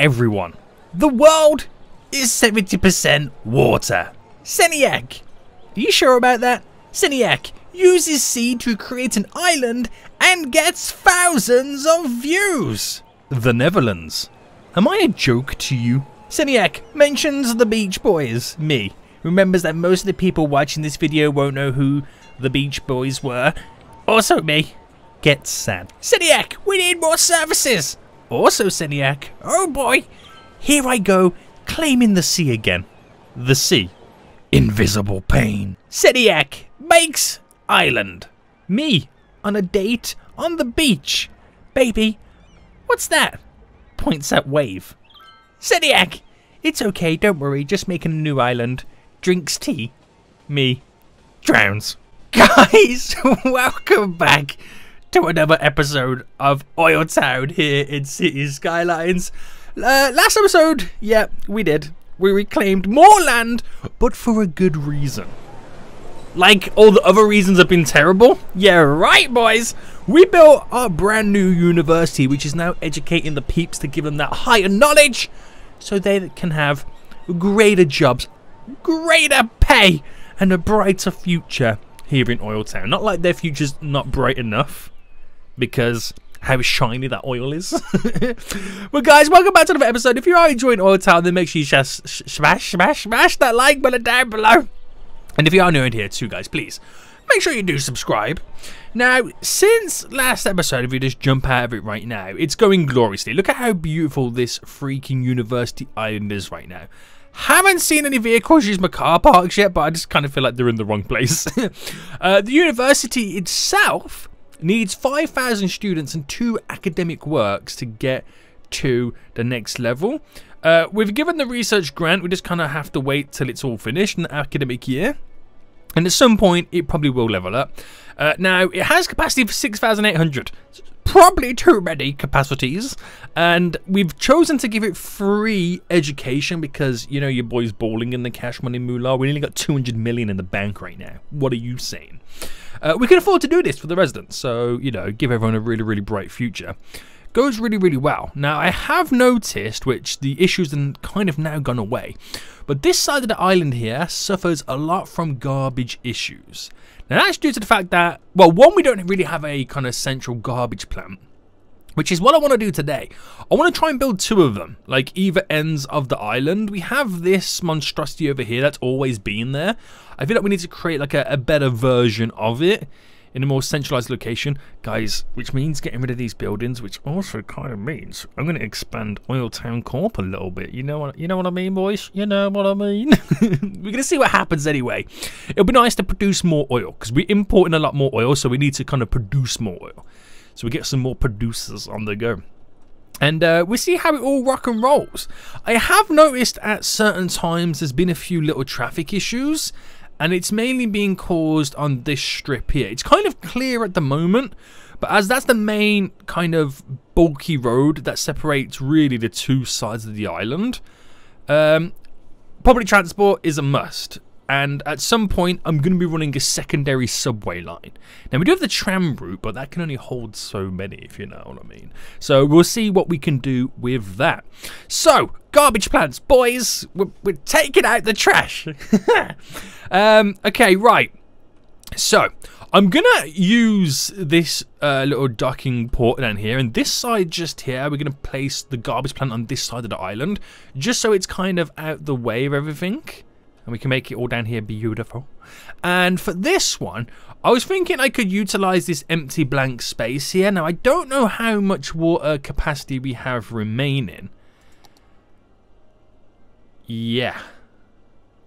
everyone. The world is 70% water. Seniac, are you sure about that? Seniac uses sea to create an island and gets thousands of views. The Netherlands. Am I a joke to you? Seniac mentions the Beach Boys. Me. Remembers that most of the people watching this video won't know who the Beach Boys were. Also me. Gets sad. Seniac, we need more services. Also Seniac, oh boy, here I go, claiming the sea again. The sea. Invisible pain. Seniac makes island. Me, on a date on the beach. Baby, what's that? Points at wave. Seniac, it's okay, don't worry, just making a new island. Drinks tea. Me, drowns. Guys, welcome back to another episode of OilTown here in Cities Skylines. Last episode, yeah, we did. We reclaimed more land, but for a good reason. Like all the other reasons have been terrible? Yeah, right, boys. We built our brand new university, which is now educating the peeps to give them that higher knowledge so they can have greater jobs, greater pay, and a brighter future here in OilTown. Not like their future's not bright enough, because how shiny that oil is. But guys, welcome back to another episode. If you are enjoying OilTown, then make sure you just smash that like button down below. And if you are new in here too, guys, please make sure you do subscribe. Now, since last episode, if you just jump out of it right now, it's going gloriously. Look at how beautiful this freaking university island is right now. Haven't seen any vehicles use my car parks yet, but I just kind of feel like they're in the wrong place. The university itself needs 5,000 students and 2 academic works to get to the next level. We've given the research grant. We just kind of have to wait till it's all finished in the academic year. And at some point, it probably will level up. Now, it has capacity for 6,800. Probably too many capacities. And we've chosen to give it free education because, you know, your boy's balling in the cash money moolah. We only got 200 million in the bank right now. What are you saying? We can afford to do this for the residents, so, you know, give everyone a really, really bright future. Goes really, really well. Now, I have noticed, which the issues have kind of now gone away, but this side of the island here suffers a lot from garbage issues. Now, that's due to the fact that, well, one, we don't really have a kind of central garbage plant, which is what I want to do today. I want to try and build 2 of them, like either ends of the island. We have this monstrosity over here that's always been there. I feel like we need to create like a better version of it in a more centralized location. Guys, which means getting rid of these buildings, which also kind of means I'm going to expand OilTown Corp a little bit. You know what I mean, boys? You know what I mean? We're going to see what happens anyway. It'll be nice to produce more oil because we're importing a lot more oil, so we need to kind of produce more oil. So we get some more producers on the go. And we see how it all rock and rolls. I have noticed at certain times there's been a few little traffic issues. And it's mainly being caused on this strip here. It's kind of clear at the moment. But as that's the main kind of bulky road that separates really the 2 sides of the island. Public transport is a must. And at some point, I'm going to be running a secondary subway line. Now, we do have the tram route, but that can only hold so many, if you know what I mean. So, we'll see what we can do with that. So, garbage plants, boys. We're taking out the trash. Okay, right. So, I'm going to use this little docking port down here. And this side just here, we're going to place the garbage plant on this side of the island. Just so it's kind of out the way of everything. And we can make it all down here beautiful. And for this one, I was thinking I could utilize this empty blank space here. Now, I don't know how much water capacity we have remaining. Yeah.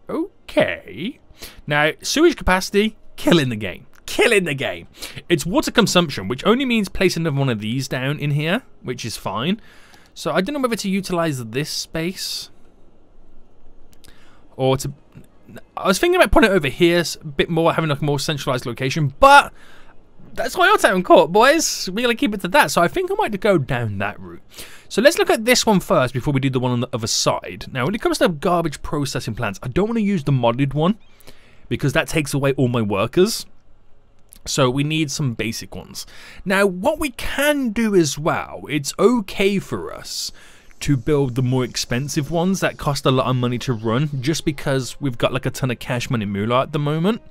Okay. Now, sewage capacity, killing the game. Killing the game. It's water consumption, which only means placing another one of these down in here, which is fine. So, I don't know whether to utilize this space. Or to... I was thinking about putting it over here, a bit more, having a more centralized location, but that's OilTown Court, boys. We're going to keep it to that, so I think I might go down that route. So let's look at this one first before we do the one on the other side. Now, when it comes to garbage processing plants, I don't want to use the modded one because that takes away all my workers. So we need some basic ones. Now, what we can do as well, it's okay for us to build the more expensive ones that cost a lot of money to run, just because we've got like a ton of cash money moolah at the moment.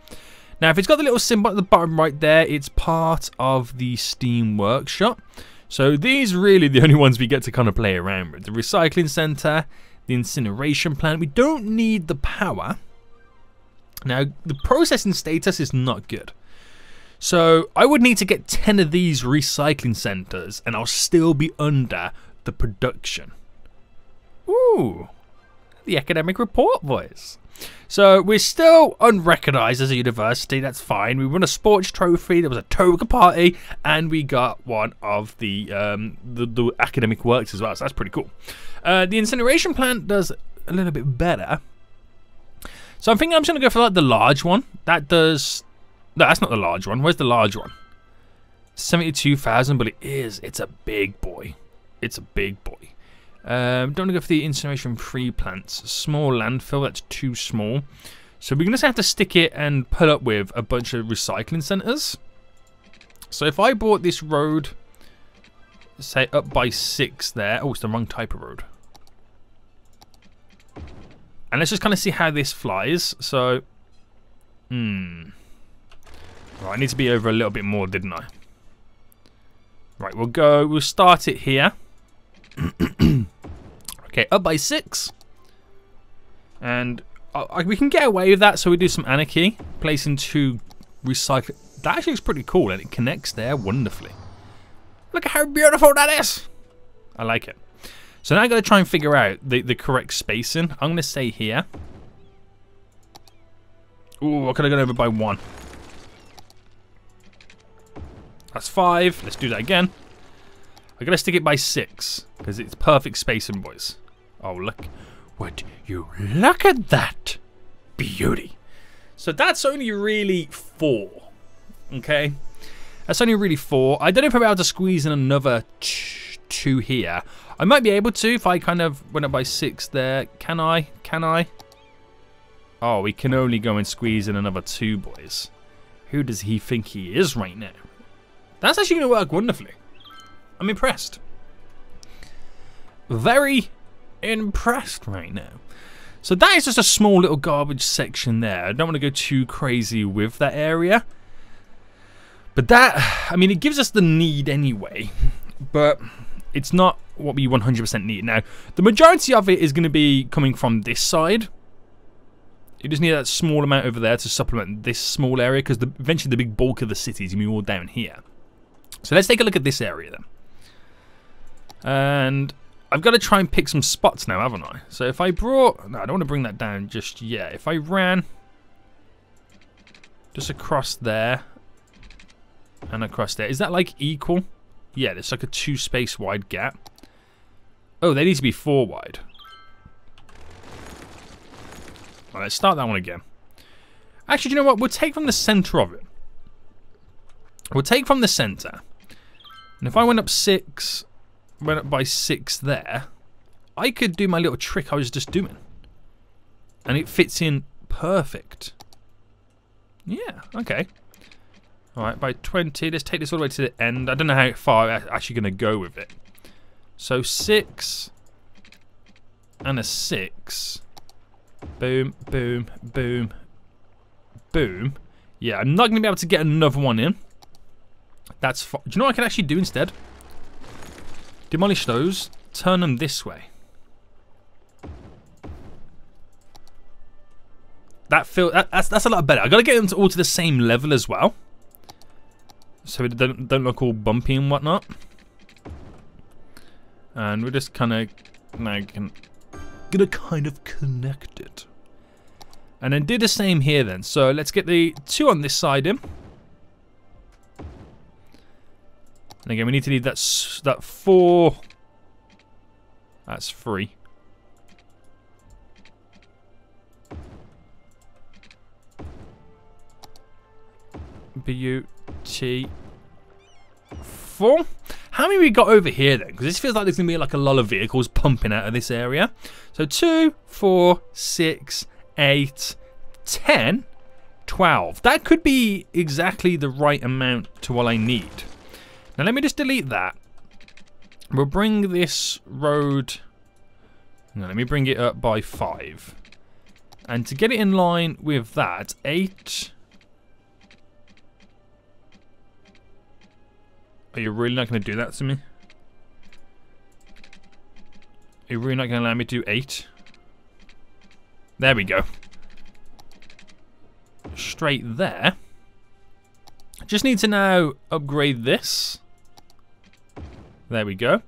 Now, if it's got the little symbol at the bottom right there, it's part of the Steam Workshop. So these really the only ones we get to kind of play around with. The Recycling Center, the Incineration Plant. We don't need the power. Now, the processing status is not good. So I would need to get 10 of these recycling centers and I'll still be under the production. Ooh, the academic report voice. So we're still unrecognized as a university, that's fine. We won a sports trophy, there was a toga party, and we got one of the academic works as well, so that's pretty cool. The incineration plant does a little bit better. So I'm thinking I'm just going to go for like the large one. That does... No, that's not the large one. Where's the large one? 72,000, but it's a big boy. It's a big boy. Don't want to go for the incineration plants. Small landfill, that's too small. So we're going to have to stick it and put up with a bunch of recycling centers. So if I brought this road, say up by 6 there. Oh, it's the wrong type of road. And let's just kind of see how this flies. So, right, I need to be over a little bit more, didn't I? Right, we'll start it here. Okay, up by 6. And we can get away with that, so we do some anarchy. Placing 2 recycle. That actually looks pretty cool, and it connects there wonderfully. Look at how beautiful that is. I like it. So now I've got to try and figure out the correct spacing. I'm going to say here. Ooh, I could have gone over by 1. That's 5. Let's do that again. I'm going to stick it by 6 because it's perfect spacing, boys. Oh, look. Would you look at that beauty? So that's only really 4. Okay? That's only really 4. I don't know if I'm able to squeeze in another 2 here. I might be able to if I kind of went up by 6 there. Can I? Can I? Oh, we can only go and squeeze in another 2, boys. Who does he think he is right now? That's actually going to work wonderfully. I'm impressed. Very impressed right now. So that is just a small little garbage section there. I don't want to go too crazy with that area. But that, I mean, it gives us the need anyway. But it's not what we 100% need. Now, the majority of it is going to be coming from this side. You just need that small amount over there to supplement this small area, because eventually the big bulk of the city is going to be all down here. So let's take a look at this area then. And I've got to try and pick some spots now, haven't I? So if I brought... No, I don't want to bring that down just yet. If I ran just across there and across there. Is that like equal? Yeah, there's like a 2 space wide gap. Oh, they need to be 4 wide. Well, let's start that one again. Actually, do you know what? We'll take from the center of it. We'll take from the center. And if I went up 6, went up by 6 there, I could do my little trick I was just doing. And it fits in perfect. Yeah, okay. Alright, by 20, let's take this all the way to the end. I don't know how far I'm actually going to go with it. So 6 and a 6. Boom, boom, boom, boom. Yeah, I'm not going to be able to get another one in. That's fine. Do you know what I can actually do instead? Demolish those, turn them this way. That's a lot better. I got to get them all to the same level as well, so it don't look all bumpy and whatnot. And we're just kind of gonna kind of connect it, and then do the same here then. So let's get the 2 on this side in. And again, we need to leave that 4. That's 3. Beautiful. How many we got over here then? Because this feels like there's going to be like a lot of vehicles pumping out of this area. So 2, 4, 6, 8, 10, 12. That could be exactly the right amount to what I need. Now let me just delete that. We'll bring this road Now, let me bring it up by 5. And to get it in line with that, 8. Are you really not going to do that to me? Are you really not going to allow me to do 8? There we go. Straight there. Just need to now upgrade this. There we go.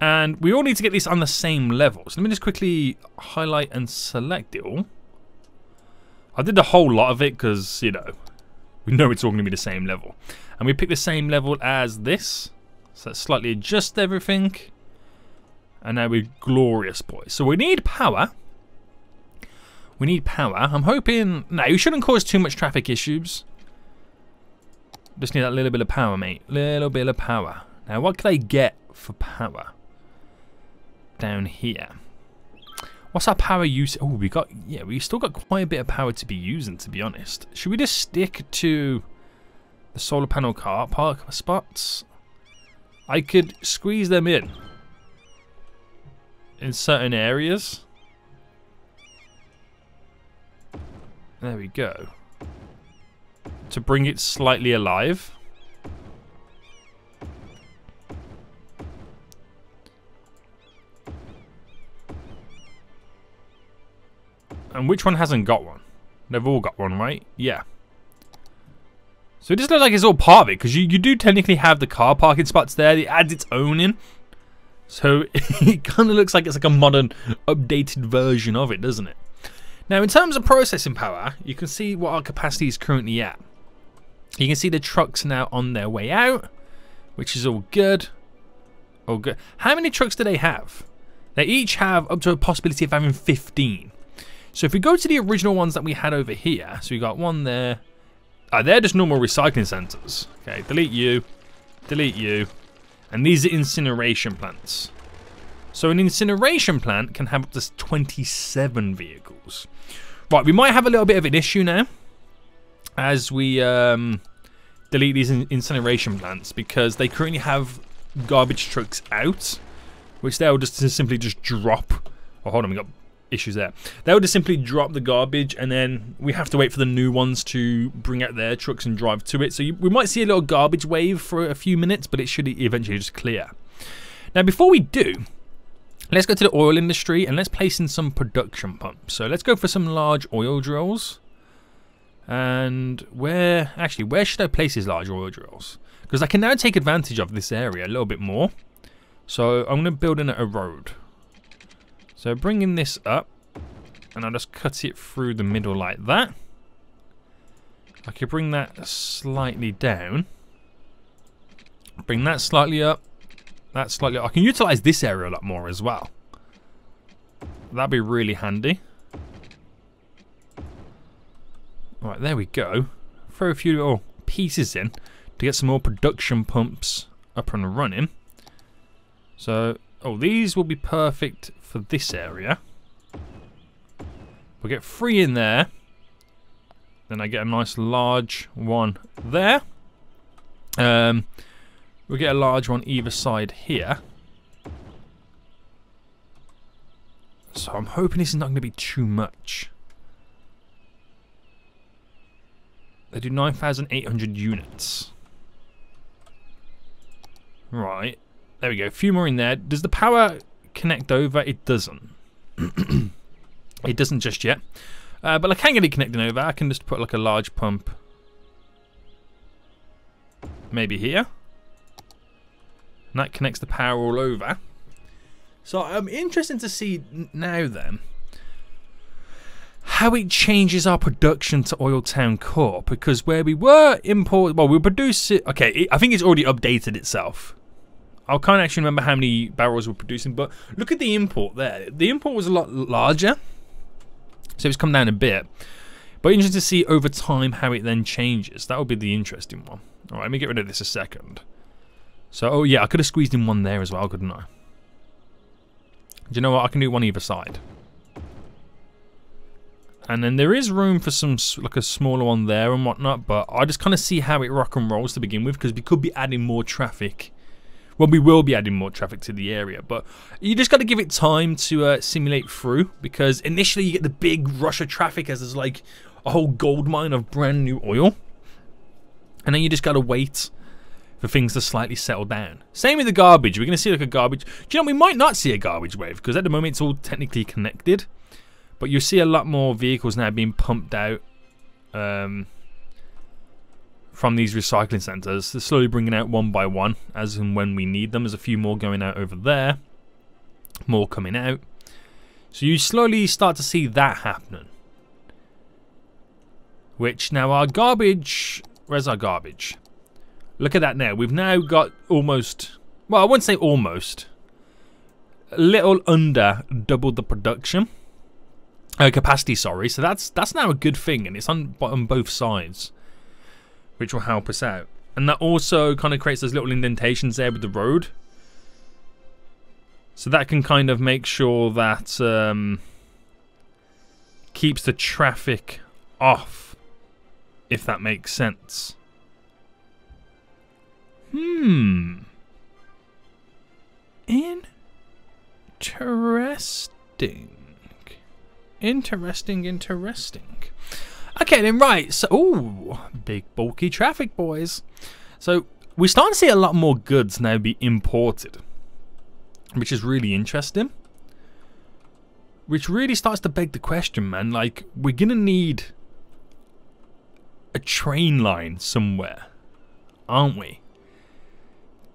And we all need to get this on the same level. So let me just quickly highlight and select it all. I did a whole lot of it because, you know, we know it's all going to be the same level. And we pick the same level as this. So let's slightly adjust everything. And now we're glorious, boys. So we need power. We need power. I'm hoping... No, we shouldn't cause too much traffic issues. Just need that little bit of power, mate. Little bit of power. Now, what can I get for power? Down here. What's our power use? Oh, we still got quite a bit of power to be using, to be honest. Should we just stick to the solar panel car park spots? I could squeeze them in certain areas. There we go. To bring it slightly alive. And which one hasn't got one? They've all got one, right? Yeah. So it just looks like it's all part of it, because you do technically have the car parking spots there. It adds its own in. So it kind of looks like it's like a modern, updated version of it, doesn't it? Now, in terms of processing power, you can see what our capacity is currently at. You can see the trucks now on their way out, which is all good. All good. How many trucks do they have? They each have up to a possibility of having 15. So if we go to the original ones that we had over here, so we got one there. They're just normal recycling centers. Okay, delete you, and these are incineration plants. So an incineration plant can have up to 27 vehicles. Right, we might have a little bit of an issue now as we delete these incineration plants, because they currently have garbage trucks out, which they'll just simply just drop. Oh, hold on, we got issues there. They'll just simply drop the garbage, and then we have to wait for the new ones to bring out their trucks and drive to it. So we might see a little garbage wave for a few minutes, but it should eventually just clear. Now, before we do, let's go to the oil industry and let's place in some production pumps. So let's go for some large oil drills. And where should I place these large oil drills? Because I can now take advantage of this area a little bit more. So I'm going to build in a road. So bringing this up, and I'll just cut it through the middle like that. I could bring that slightly down. Bring that slightly up. That slightly up. I can utilize this area a lot more as well. That'd be really handy. Right, there we go. Throw a few little pieces in to get some more production pumps up and running. So, these will be perfect for this area. We'll get 3 in there. Then I get a nice large one there. We'll get a large one either side here. So I'm hoping this is not going to be too much. They do 9,800 units. Right. There we go. A few more in there. Does the power connect over? It doesn't. It doesn't just yet. But I can get it connecting over. I can just put like a large pump. Maybe here. And that connects the power all over. So I'm interested to see now then how it changes our production to OilTown Core, because where we were we'll produce it. Okay, I think it's already updated itself. I can't actually remember how many barrels we're producing, but look at the import there. The import was a lot larger, so it's come down a bit. But interesting to see over time how it then changes. That will be the interesting one. All right, let me get rid of this a second. So, yeah, I could have squeezed in one there as well, couldn't I? Do you know what? I can do one either side. And then there is room for some, like a smaller one there and whatnot, but I just kind of see how it rock and rolls to begin with, because we could be adding more traffic Well, we will be adding more traffic to the area, but you just got to give it time to simulate through, because initially you get the big rush of traffic as there's like a whole gold mine of brand new oil, and then you just got to wait for things to slightly settle down. Same with the garbage. We're going to see like a garbage. Do you know, we might not see a garbage wave, because at the moment it's all technically connected, but you'll see a lot more vehicles now being pumped out from these recycling centres. They're slowly bringing out one by one as and when we need them. There's a few more going out over there, more coming out, so you slowly start to see that happening. Which now our garbage, where's our garbage? Look at that now. We've now got almost, well, I wouldn't say almost, a little under double the production capacity, sorry. So that's now a good thing, and it's on both sides, which will help us out. And that also kind of creates those little indentations there with the road. So that can kind of make sure that keeps the traffic off, if that makes sense. Interesting. Okay then, right, so, ooh, big bulky traffic, boys. So we're starting to see a lot more goods now be imported, which is really interesting. Which really starts to beg the question, man, like, we're gonna need a train line somewhere, aren't we?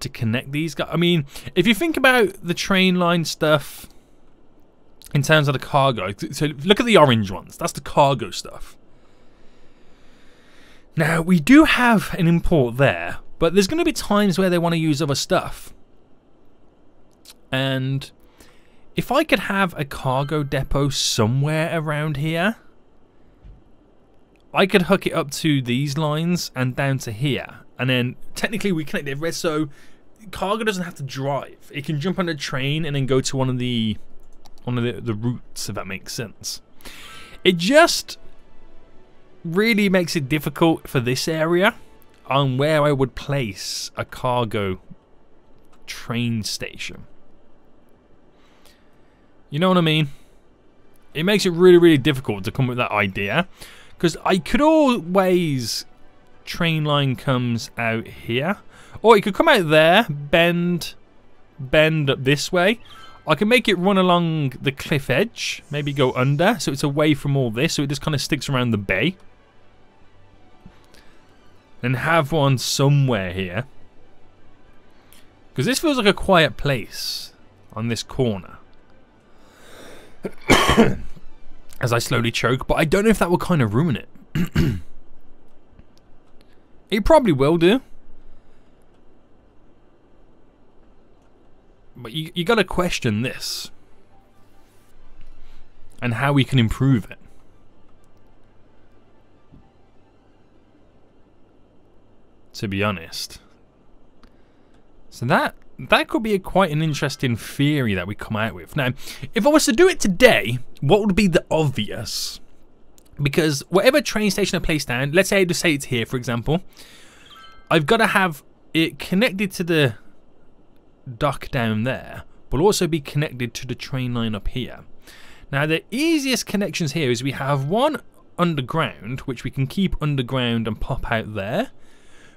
To connect these guys. I mean, if you think about the train line stuff in terms of the cargo, so look at the orange ones, that's the cargo stuff. Now, we do have an import there, but there's going to be times where they want to use other stuff. And if I could have a cargo depot somewhere around here, I could hook it up to these lines and down to here. And then technically we connect it red, so cargo doesn't have to drive. It can jump on a train and then go to one of the routes, if that makes sense. It just really makes it difficult for this area on where I would place a cargo train station. You know what I mean? It makes it really, really difficult to come up with that idea, because I could always train line comes out here, or it could come out there, bend up this way. I can make it run along the cliff edge, maybe go under, so it's away from all this, so it just kind of sticks around the bay. And have one somewhere here, because this feels like a quiet place on this corner. As I slowly choke, but I don't know if that will kind of ruin it. It probably will do. But you got to question this and how we can improve it. To be honest. So that could be quite an interesting theory that we come out with. Now, if I was to do it today, what would be the obvious? Because whatever train station I place down, let's say I just say it's here, for example, I've got to have it connected to the dock down there, but also be connected to the train line up here. Now, the easiest connections here is we have one underground, which we can keep underground and pop out there.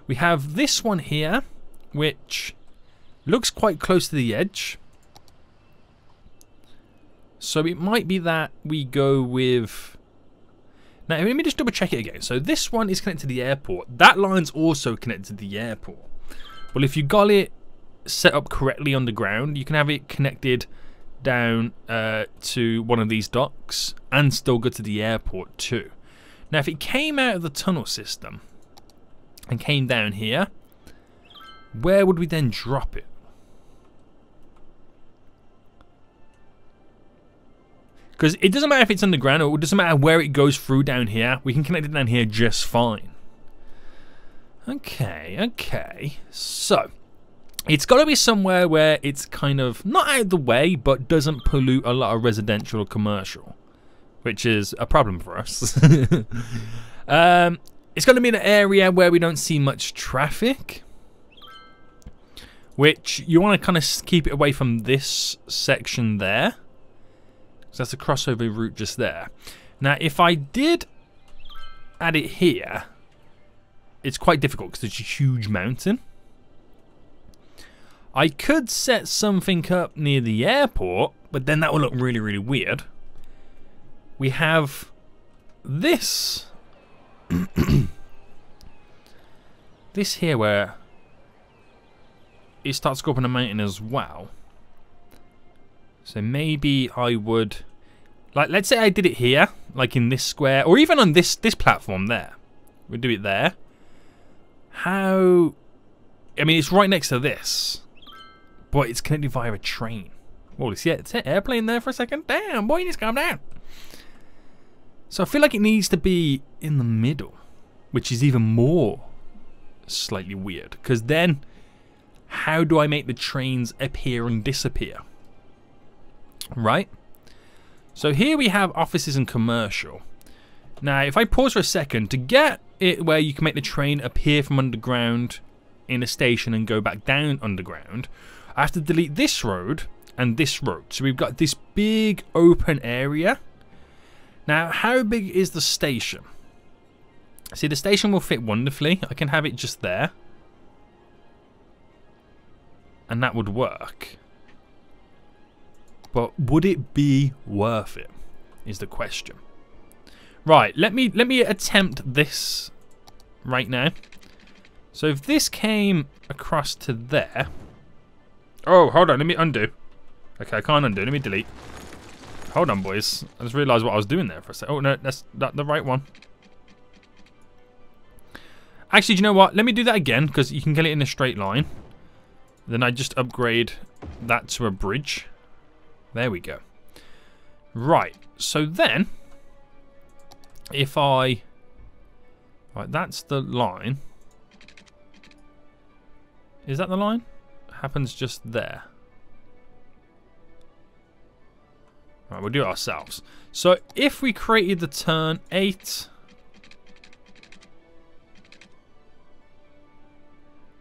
We have this one here, which looks quite close to the edge. So it might be that we go with... Now, let me just double check it again. So this one is connected to the airport. That line's also connected to the airport. Well, if you got it set up correctly underground, you can have it connected down to one of these docks and still go to the airport too. Now, if it came out of the tunnel system and came down here, where would we then drop it? Because it doesn't matter if it's underground, or it doesn't matter where it goes through down here. We can connect it down here just fine. Okay. So, it's got to be somewhere where it's kind of not out of the way, but doesn't pollute a lot of residential or commercial, which is a problem for us. It's going to be an area where we don't see much traffic. which you want to kind of keep it away from this section there. So that's a crossover route just there. Now, if I did add it here, it's quite difficult because it's a huge mountain. I could set something up near the airport, but then that will look really, really weird. We have this. This here where it starts to go up on a mountain as well. So maybe I would, like, let's say I did it here, like in this square, or even on this platform there. We'd do it there. How? I mean, it's right next to this, but it's connected via a train. Well, it's an airplane there for a second. Damn, boy, you need to calm down. So I feel like it needs to be in the middle, which is even more slightly weird. Because then, how do I make the trains appear and disappear? Right? So here we have offices and commercial. Now, if I pause for a second, to get it where you can make the train appear from underground in a station and go back down underground, I have to delete this road and this road. So we've got this big open area. Now, how big is the station? See, the station will fit wonderfully. I can have it just there. And that would work. But would it be worth it? Is the question. Right, let me attempt this right now. So if this came across to there. Oh, hold on, let me undo. Okay, I can't undo. Let me delete. Hold on, boys. I just realised what I was doing there for a second. Oh, no, that's not the right one. Actually, do you know what? Let me do that again, because you can get it in a straight line. Then I just upgrade that to a bridge. There we go. Right, so then, if I... Right, that's the line. Is that the line? Happens just there. Right, we'll do it ourselves. So if we created the turn 8,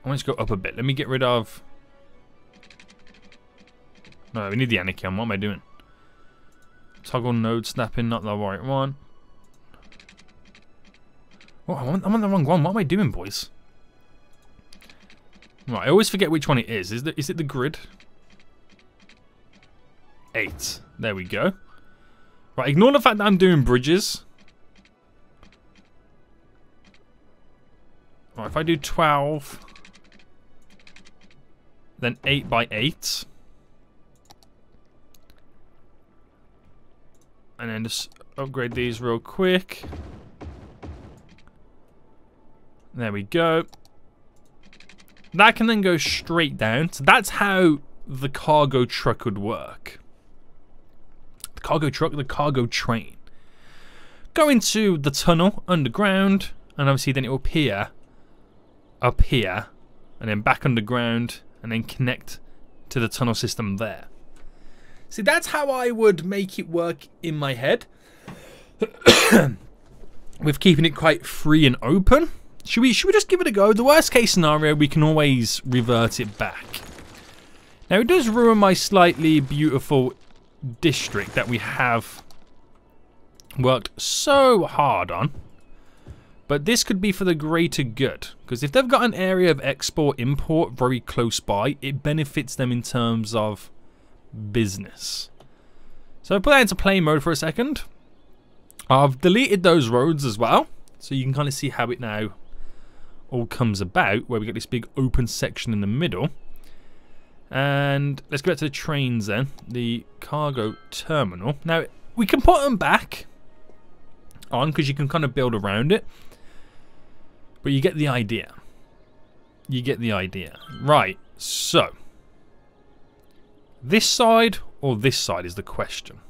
I want to go up a bit. Let me get rid of. No, we need the anarchy on. What am I doing? Toggle node snapping, not the right one. Oh, I'm on the wrong one. What am I doing, boys? Right, I always forget which one it is. Is it the grid? 8. There we go. Right, ignore the fact that I'm doing bridges. Right, if I do 12, then 8 by 8. And then just upgrade these real quick. There we go. That can then go straight down. So that's how the cargo truck would work. The cargo truck, the cargo train. Go into the tunnel underground, and obviously then it will appear up here, and then back underground, and then connect to the tunnel system there. See, that's how I would make it work in my head. With keeping it quite free and open. Should we just give it a go? The worst case scenario, we can always revert it back. Now, it does ruin my slightly beautiful district that we have worked so hard on. But this could be for the greater good. Because if they've got an area of export-import very close by, it benefits them in terms of business. So I'll put that into play mode for a second. I've deleted those roads as well. So you can kind of see how it now all comes about, where we got this big open section in the middle. And let's go back to the trains then. The cargo terminal. Now, we can put them back on because you can kind of build around it. But you get the idea. You get the idea. Right, so. This side or this side is the question.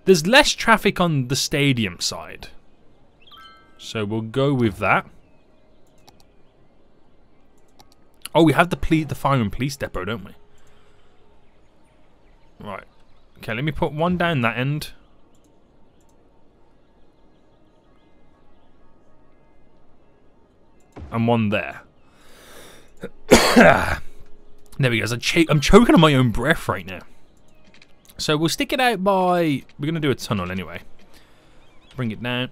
There's less traffic on the stadium side. So we'll go with that. Oh, we have the fire and police depot, don't we? Right. Okay, let me put one down that end. And one there. There we go. I'm choking on my own breath right now. So we'll stick it out by... We're going to do a tunnel anyway. Bring it down.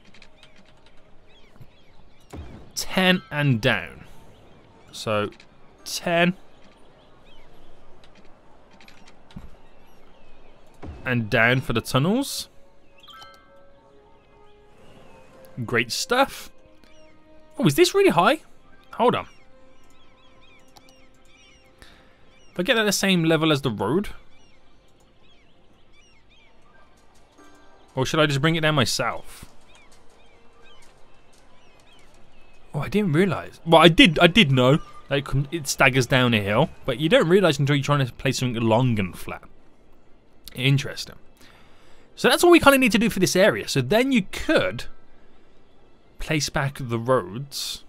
10 and down. So 10 and down for the tunnels. Great stuff. Oh, is this really high? Hold on. If I get at the same level as the road, or should I just bring it down myself? Oh, I didn't realise. Well, I did know that it staggers down a hill, but you don't realise until you're trying to place something long and flat. Interesting. So that's all we kind of need to do for this area. So then you could place back the roads.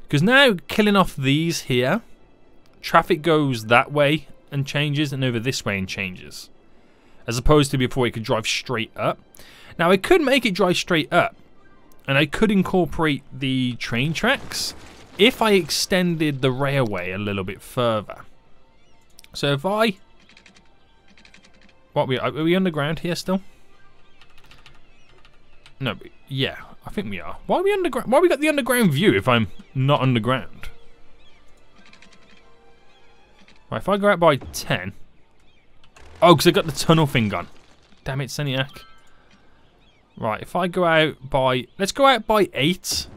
Because now, killing off these here, traffic goes that way and changes, and over this way and changes. As opposed to before, it could drive straight up. Now, I could make it drive straight up, and I could incorporate the train tracks if I extended the railway a little bit further. So if I... What, are we underground here still? No, yeah, I think we are. Why are we underground? Why we got the underground view if I'm not underground? Right, if I go out by 10. Oh, because I got the tunnel thing gone. Damn it, Seniac. Right, if I go out by... Let's go out by 8.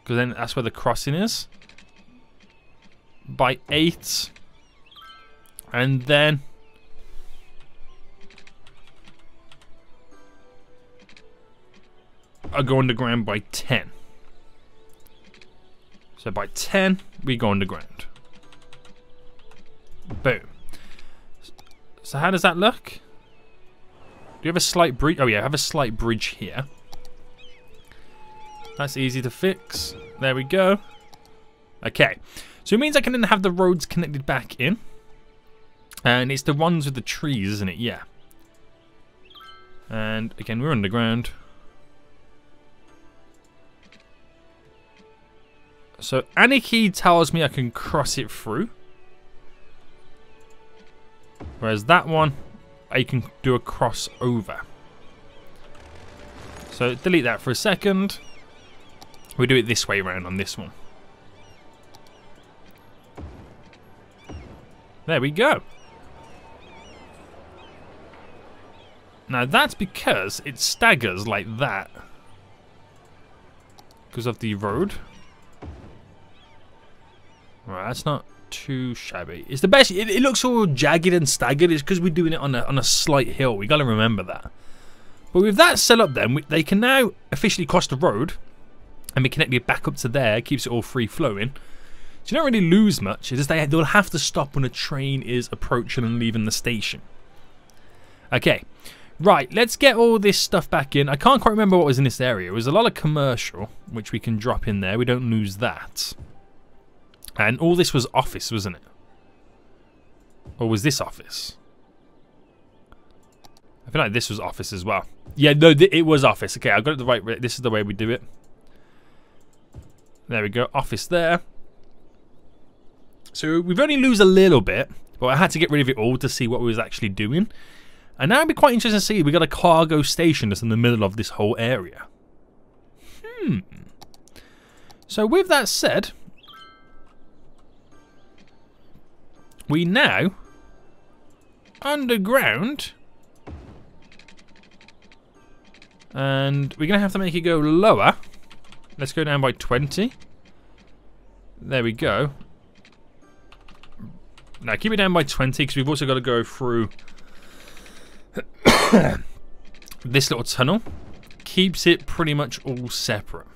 Because then that's where the crossing is. By 8. And then... I go underground by 10. So by 10, we go underground. Boom. So how does that look? Do you have a slight bridge? Oh yeah, I have a slight bridge here. That's easy to fix. There we go. Okay. So it means I can then have the roads connected back in. And it's the ones with the trees, isn't it? Yeah. And again, we're underground. So Anarchy tells me I can cross it through. Whereas that one, I can do a crossover. So delete that for a second. We do it this way around on this one. There we go. Now that's because it staggers like that. Because of the road. Right, that's not too shabby. It's the best. It looks all jagged and staggered. It's because we're doing it on a slight hill. We got to remember that. But with that set up, then they can now officially cross the road and be connected back up to there. It keeps it all free flowing. So you don't really lose much. It's just they'll have to stop when a train is approaching and leaving the station. Okay, right. Let's get all this stuff back in. I can't quite remember what was in this area. It was a lot of commercial, which we can drop in there. We don't lose that. And all this was office, wasn't it? Or was this office? I feel like this was office as well. Yeah, no, it was office. Okay, I got it the right way. This is the way we do it. There we go. Office there. So we've only lose a little bit, but I had to get rid of it all to see what we was actually doing. And now it'd be quite interesting to see. We got a cargo station that's in the middle of this whole area. So with that said... We now, underground, and we're going to have to make it go lower. Let's go down by 20. There we go. Now keep it down by 20 because we've also got to go through this little tunnel. Keeps it pretty much all separate.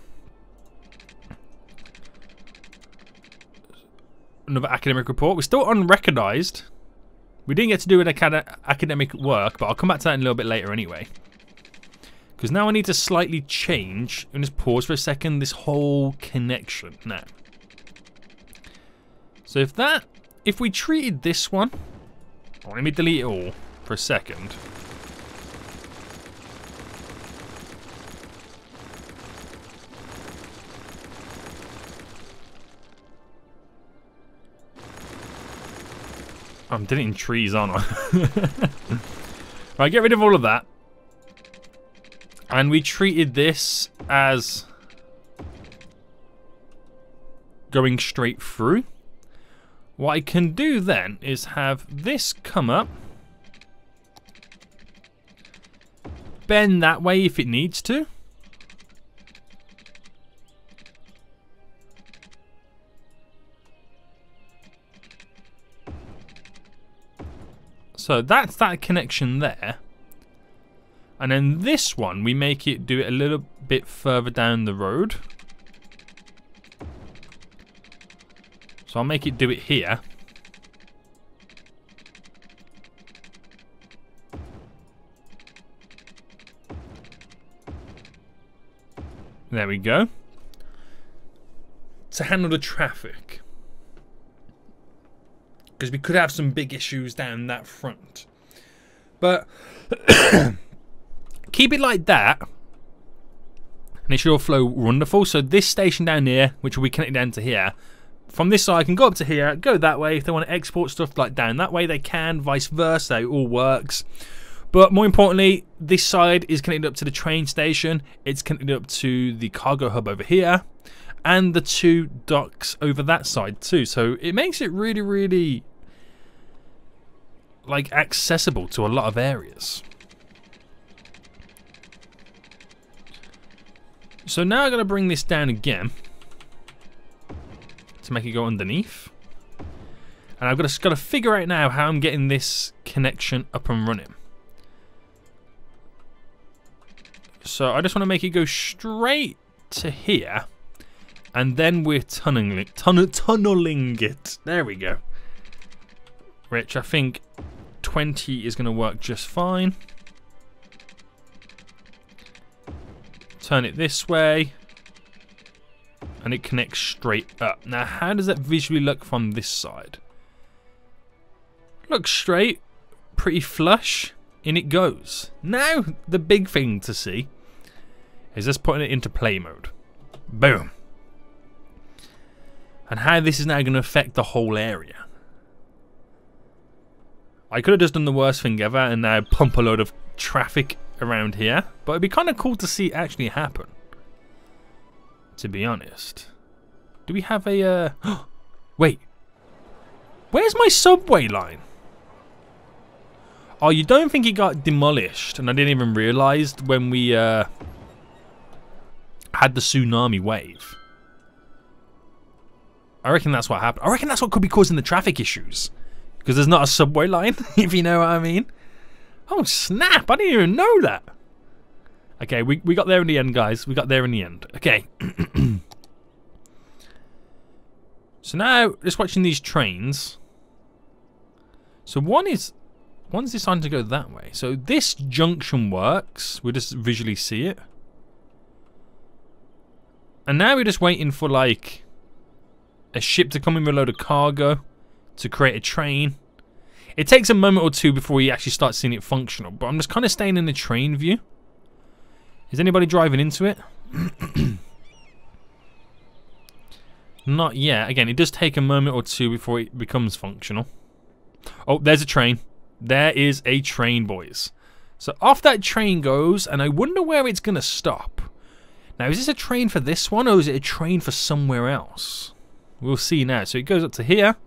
Another academic report. We're still unrecognised. We didn't get to do an academic work, but I'll come back to that in a little bit later anyway. Because now I need to slightly change, and just pause for a second, this whole connection now. So if we treated this one, let me delete it all for a second. I'm deleting trees, aren't I? Right, get rid of all of that. And we treated this as going straight through. What I can do then is have this come up, bend that way if it needs to. So that's that connection there. And then this one, we make it do it a little bit further down the road. So I'll make it do it here. There we go. To handle the traffic. Because we could have some big issues down that front. But keep it like that. And it should all flow wonderful. So this station down here, which will be connected down to here. From this side, I can go up to here, go that way. If they want to export stuff like down that way, they can. Vice versa, it all works. But more importantly, this side is connected up to the train station. It's connected up to the cargo hub over here. And the two docks over that side too. So it makes it really, really like accessible to a lot of areas. So now I'm going to bring this down again to make it go underneath. And I've got to figure out now how I'm getting this connection up and running. So I just want to make it go straight to here. And then we're tunneling it. There we go. Which I think 20 is going to work just fine. Turn it this way. And it connects straight up. Now, how does that visually look from this side? Looks straight, pretty flush, in it goes. Now, the big thing to see is just putting it into play mode. Boom. And how this is now going to affect the whole area. I could have just done the worst thing ever and now pump a load of traffic around here. But it'd be kind of cool to see it actually happen. To be honest. Do we have a... Wait. Where's my subway line? Oh, you don't think it got demolished? And I didn't even realise when we had the tsunami wave. I reckon that's what happened. I reckon that's what could be causing the traffic issues. Because there's not a subway line, if you know what I mean. Oh, snap. I didn't even know that. Okay, we got there in the end, guys. We got there in the end. Okay. So now, just watching these trains. So one's deciding to go that way. So this junction works. We'll just visually see it. And now we're just waiting for, like, a ship to come in with a load of cargo to create a train. It takes a moment or two before you actually start seeing it functional. But I'm just kind of staying in the train view. Is anybody driving into it? Not yet. Again, it does take a moment or two before it becomes functional. Oh, there's a train. There is a train, boys. So off that train goes, and I wonder where it's going to stop. Now, is this a train for this one, or is it a train for somewhere else? We'll see now. So it goes up to here,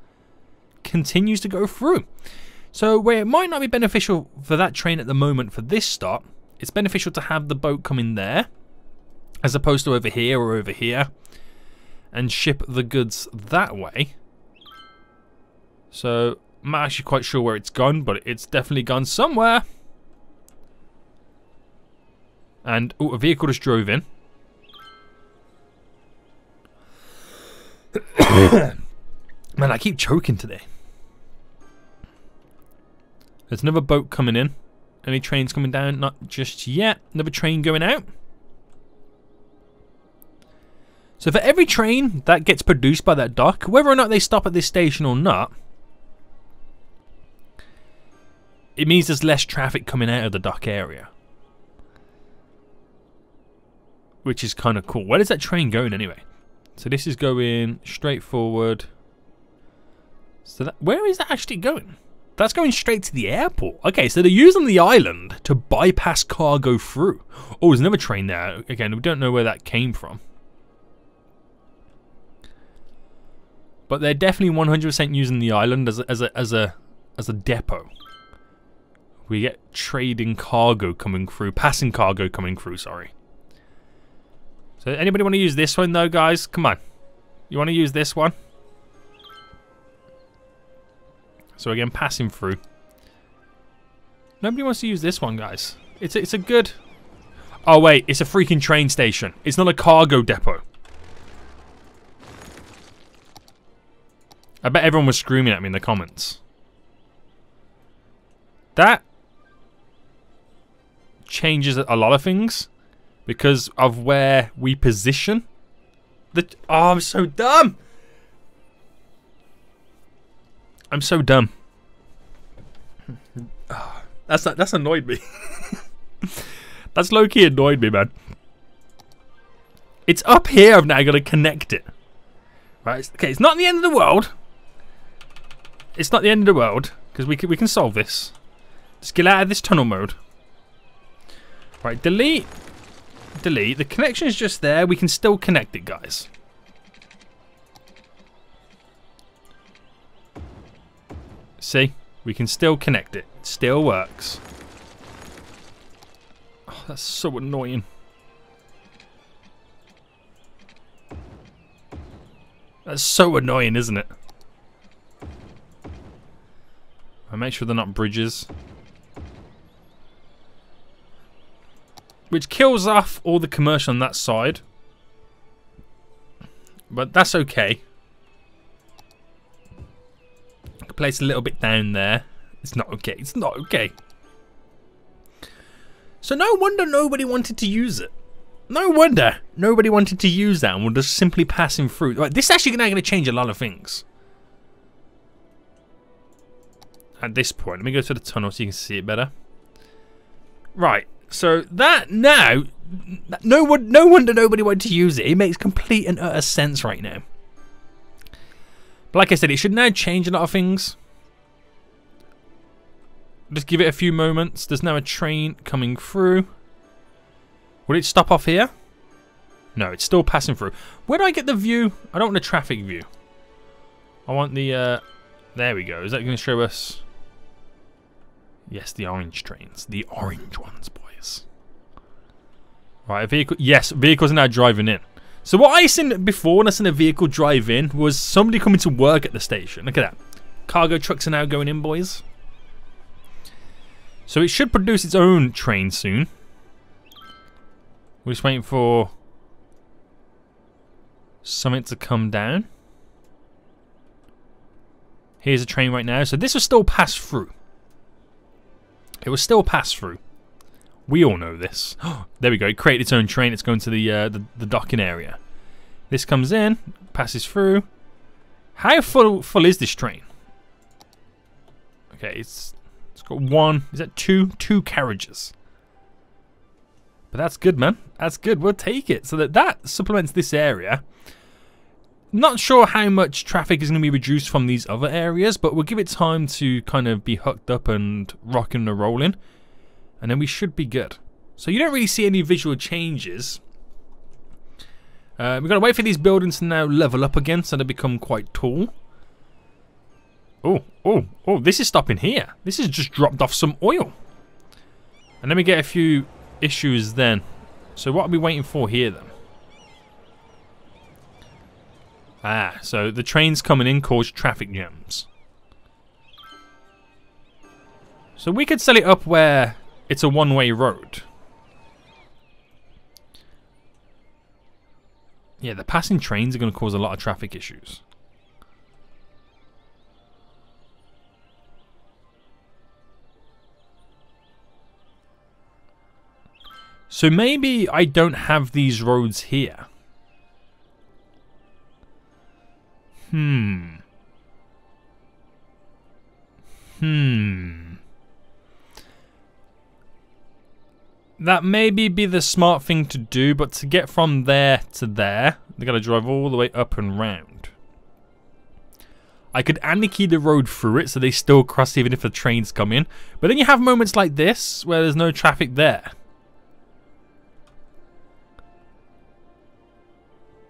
continues to go through. So where it might not be beneficial for that train at the moment for this stop, it's beneficial to have the boat come in there, as opposed to over here or over here, and ship the goods that way. So I'm not actually quite sure where it's gone, but it's definitely gone somewhere. And oh, a vehicle just drove in. Man, I keep choking today. There's another boat coming in. Any trains coming down? Not just yet. Another train going out. So for every train that gets produced by that dock, whether or not they stop at this station or not, it means there's less traffic coming out of the dock area. Which is kind of cool. Where is that train going anyway? So this is going straight forward. So that, where is that actually going? That's going straight to the airport. Okay, so they're using the island to bypass cargo through. Oh, there's another train there. Again, we don't know where that came from. But they're definitely 100% using the island as a depot. We get trading cargo coming through, passing cargo coming through, sorry. So anybody want to use this one though, guys? Come on. You want to use this one? So again, passing through. Nobody wants to use this one, guys. It's a good... Oh wait, it's a freaking train station. It's not a cargo depot. I bet everyone was screaming at me in the comments. That changes a lot of things because of where we position. Oh, I'm so dumb. I'm so dumb. That's annoyed me. That's low-key annoyed me, man. It's up here. I've now got to connect it. Right? Okay, it's not the end of the world. It's not the end of the world because we can solve this. Just get out of this tunnel mode. Right, delete. Delete. The connection is just there. We can still connect it, guys. See? We can still connect it. It still works. Oh, that's so annoying. That's so annoying, isn't it? I make sure they're not bridges. Which kills off all the commercial on that side. But that's okay. I can place a little bit down there. It's not okay. It's not okay. So no wonder nobody wanted to use it. No wonder nobody wanted to use that and we're just simply passing through. Right, this is actually now going to change a lot of things. At this point, let me go to the tunnel so you can see it better. Right, so that now, no wonder nobody wanted to use it. It makes complete and utter sense right now. But like I said, it should now change a lot of things. Just give it a few moments. There's now a train coming through. Will it stop off here? No, it's still passing through. Where do I get the view? I don't want the traffic view. I want the, there we go. Is that going to show us? Yes, the orange trains. The orange ones, boys. Right, a vehicle. Yes, vehicles are now driving in. So what I seen before when I seen a vehicle drive in was somebody coming to work at the station. Look at that. Cargo trucks are now going in, boys. So it should produce its own train soon. We're just waiting for something to come down. Here's a train right now. So this will still pass through. It will still pass through. We all know this. There we go. It created its own train. It's going to the docking area. This comes in, passes through. How full is this train? Okay, it's got one. Is that two carriages? But that's good, man. That's good. We'll take it. So that supplements this area. Not sure how much traffic is going to be reduced from these other areas, but we'll give it time to kind of be hooked up and rocking and rolling. And then we should be good. So you don't really see any visual changes. We've got to wait for these buildings to now level up again so they become quite tall. Oh, this is stopping here. This has just dropped off some oil. And then we get a few issues then. So what are we waiting for here then? So the trains coming in cause traffic jams. So we could set it up where it's a one-way road. Yeah, the passing trains are going to cause a lot of traffic issues. So maybe I don't have these roads here. That maybe be the smart thing to do, but to get from there to there, they got to drive all the way up and round. I could anarchy the road through it so they still cross even if the trains come in. But then you have moments like this where there's no traffic there.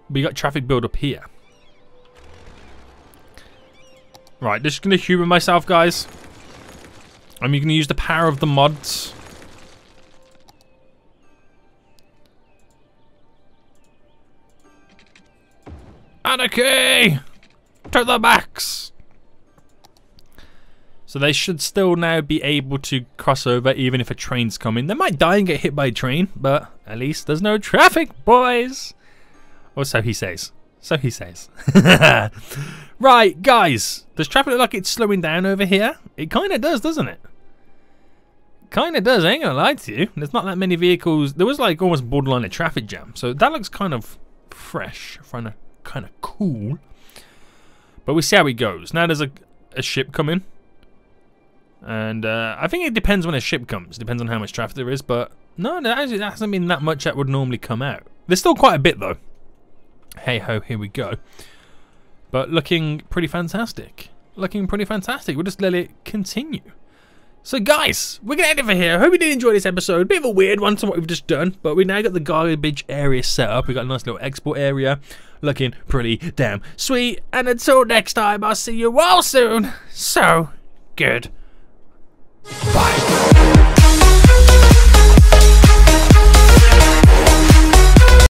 But you got traffic build up here. Right, just going to humour myself, guys. I'm going to use the power of the mods. Anarchy! To the max! So they should still now be able to cross over even if a train's coming. They might die and get hit by a train, but at least there's no traffic, boys! Or so he says. So he says. Right, guys. Does traffic look like it's slowing down over here? It kind of does, doesn't it? Kind of does, I ain't gonna lie to you. There's not that many vehicles. There was like almost borderline a traffic jam. So that looks kind of fresh. Kind of cool. But we see how it goes. Now there's a ship coming. And I think it depends when a ship comes. Depends on how much traffic there is. But no, there hasn't been that much that would normally come out. There's still quite a bit though. Hey ho, here we go. But looking pretty fantastic. Looking pretty fantastic. We'll just let it continue. So guys, we're going to end it for here. I hope you did enjoy this episode. Bit of a weird one to what we've just done. But we now got the garbage area set up. We've got a nice little export area. Looking pretty damn sweet. And until next time, I'll see you all soon. So, good. Bye.